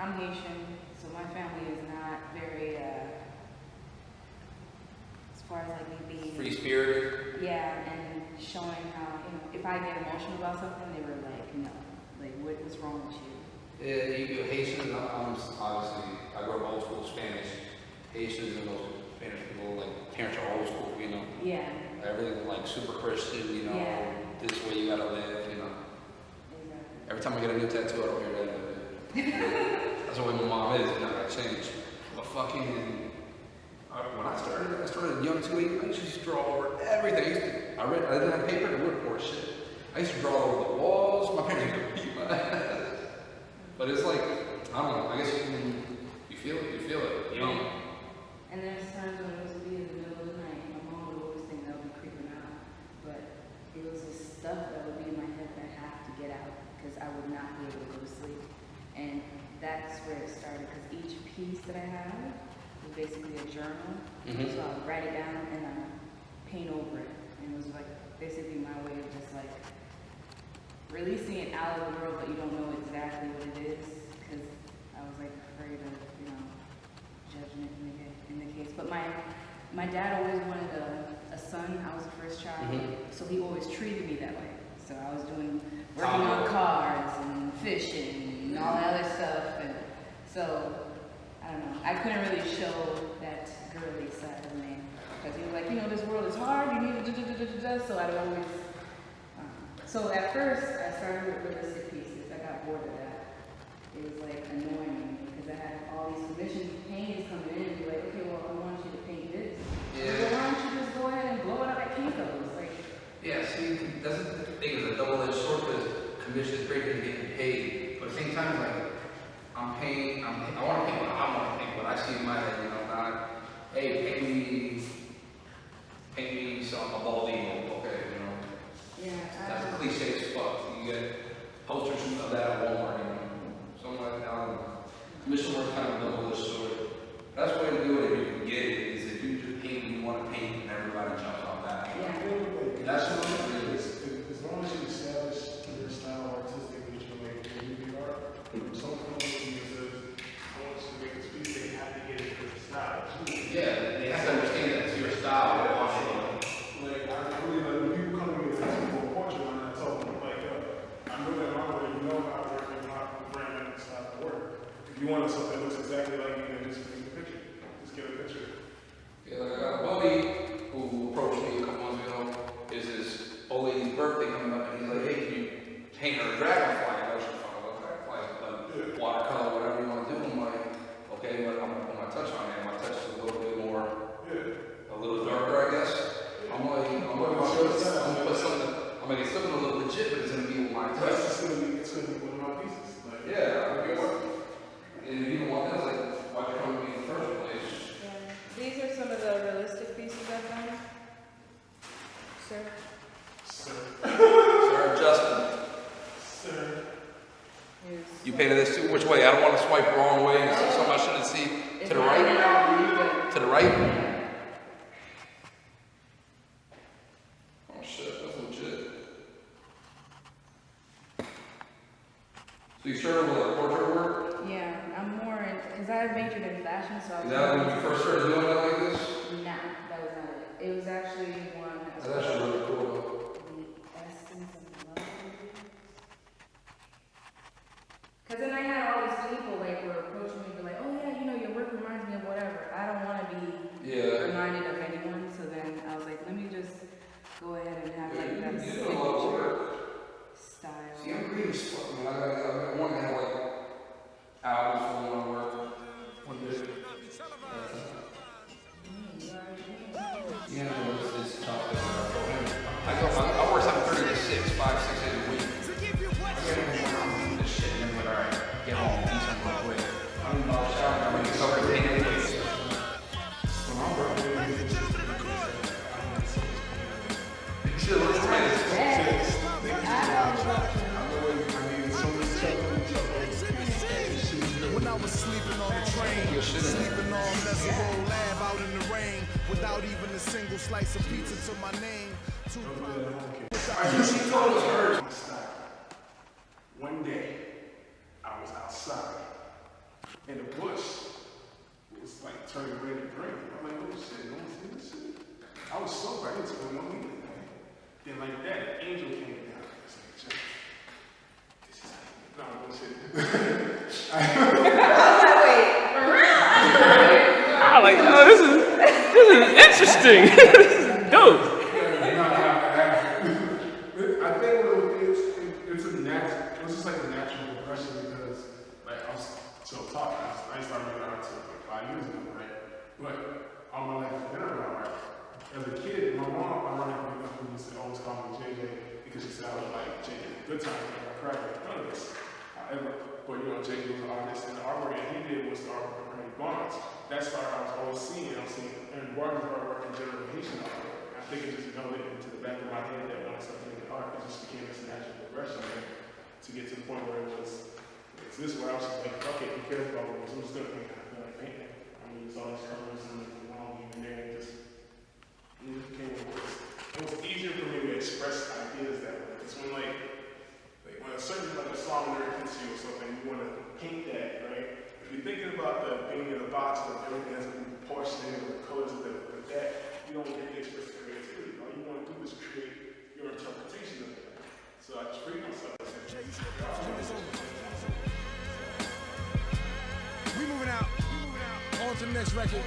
I'm Haitian, so my family is not very, as far as like me being free spirited. Yeah, and showing how, you know, if I get emotional about something, they were like, no, like what's wrong with you? Yeah, you Haitians, obviously, I grew up old school Spanish. Haitians and those Spanish people, like, parents are old school, you know? Yeah. Everything like super Christian, you know? Yeah. This way you gotta live, you know? Exactly. Every time I get a new tattoo, I don't hear that. That's the way my mom is, and I gotta change. But fucking, when I started young too. I used to draw over everything. I didn't have paper to work for shit. I used to draw over the walls. My parents used to beat my ass. But it's like, I don't know, I guess you feel it, you know? And there's times when it would be in the middle of the night, my mom would always think that would be creeping out. But it was this stuff that would be in my head that I have to get out because I would not be able to go to sleep. And that's where it started because each piece that I have was basically a journal. So I would write it down and I paint over it. And it was like basically my way of just like releasing it out of the world, but you don't know exactly what it is because I was like afraid of, you know, judgment in the case. But my dad always wanted a son. I was the first child, so he always treated me that way. So I was working on cars and fishing and all that other stuff, and so I don't know. I couldn't really show that girly side of me because he was like, you know, this world is hard. You need to so I'd always. So at first, I started with realistic pieces. I got bored of that. It was like annoying me because I had all these commissioned paintings coming in and be like, okay, well, I want you to paint this. Yeah. So why don't you just go ahead and blow it up at Kinko's? Like, yeah, see, that's the thing is a double-edged sword because commission is great to get paid. But at the same time, like, I want to paint what I want to paint, what I see in my head, you know, not, hey, paint me a bald eagle, okay, you know. yeah, That's cliche as fuck. You get posters of that at Walmart, you know. Something like that. Commission work kind of double-edged sword. That's the way to do it if you can get it, is if you just paint what you want to paint and everybody jumps on that. yeah. That's what it is. As long as you establish your style artistically, you can make movie art. Some companies says, I want you to make this piece, they have to get it for the style. Yeah, they have to understand that it's your style. Like, I really like when people come to me and ask me for a portrait, and I tell them, like, I know that my way, you know how I work and how brand and style to work. If you want something that looks exactly like you, then just take a picture. Just get a picture. Yeah, like I got a buddy who approached me a couple months ago. It's his old lady's birthday coming up, and he's like, hey, can you paint her a dragonfly? I was like, fuck, dragonfly, like watercolor, whatever you want to do. I'm like, okay, but I'm gonna put my touch on it. My touch is a little bit more, a little darker, I guess. I'm gonna put something. I'm like, it's still gonna look legit, but it's gonna be with my touch. It's gonna be one of my pieces. Like, yeah, and if you don't want that, like, why'd you come to me in the first place? Yeah. These are some of the realistic pieces I've done. Sir. Sir Justin. Sir. You painted this too? Which way? I don't want to swipe the wrong way and see something I shouldn't see. To the right? To the right? Oh shit, that's legit. So you started with portrait work? Yeah, I'm more in, because I majored in fashion, so I was. Is that when you first started doing it like this? Nah, that was not it. It was actually one. That's actually really cool though. The essence of love. Because then I had all these people like were approaching me, be like, oh yeah, you know, your work reminds me of whatever. I don't want to be reminded of anyone, so then I was like, let me just go ahead and have like that signature style. See, I'm green as fuck, man. I got one that had like albums for when I work. One day. Yeah, it's tough. I work 7:30 to 6, 5, 6 days a week. I get home this shit and then like, alright, get home, eat something real quick. I'm in the shower, I'm gonna cover the paint anyways. When I'm working, you should have looked at this. When I was sleeping on the train, sleeping on Mesereau Lab out in the rain, without even a single slice of pizza to my name. One day, I was outside, and the bush was like turning red and green. I'm like, oh shit, no one seen this shit? I was so right into it, one week. Then like that, an angel came down. It's like, check. This is how you, no, bullshit. I was like, wait, for real? I'm like, oh, this is interesting. This is dope. I think it's a natural, it was just like a natural progression because like I was so taught. I started making art like 5 years ago, right? But all my life I've been around art. As a kid, my mom, ironically enough, used to always call me JJ because she said I was like JJ. Good time, I cried like none of this. However, but you know, JJ was an artist, and the artwork that he did was the artwork of Ernie Barnes. That's the art I was always seeing. I was seeing Ernie Barnes' artwork and general Haitian artwork. I think it just melded into the back of my head that when I started making art, it just became this natural progression to get to the point where it was this where I was just like, fuck it, who cares about what I'm still thinking? I feel like painting. I mean, there's all these colors and long and there, and just it became it was easier for me to express ideas that way. It's when like when a certain like a song lyric hits you or something, you want to paint that, right? If you're thinking about the being in a box, that everything has to be proportionate or the colors of that, you don't get to express creativity. All you want to do is create your interpretation of it. So I just freed myself. We moving out. On to the next record.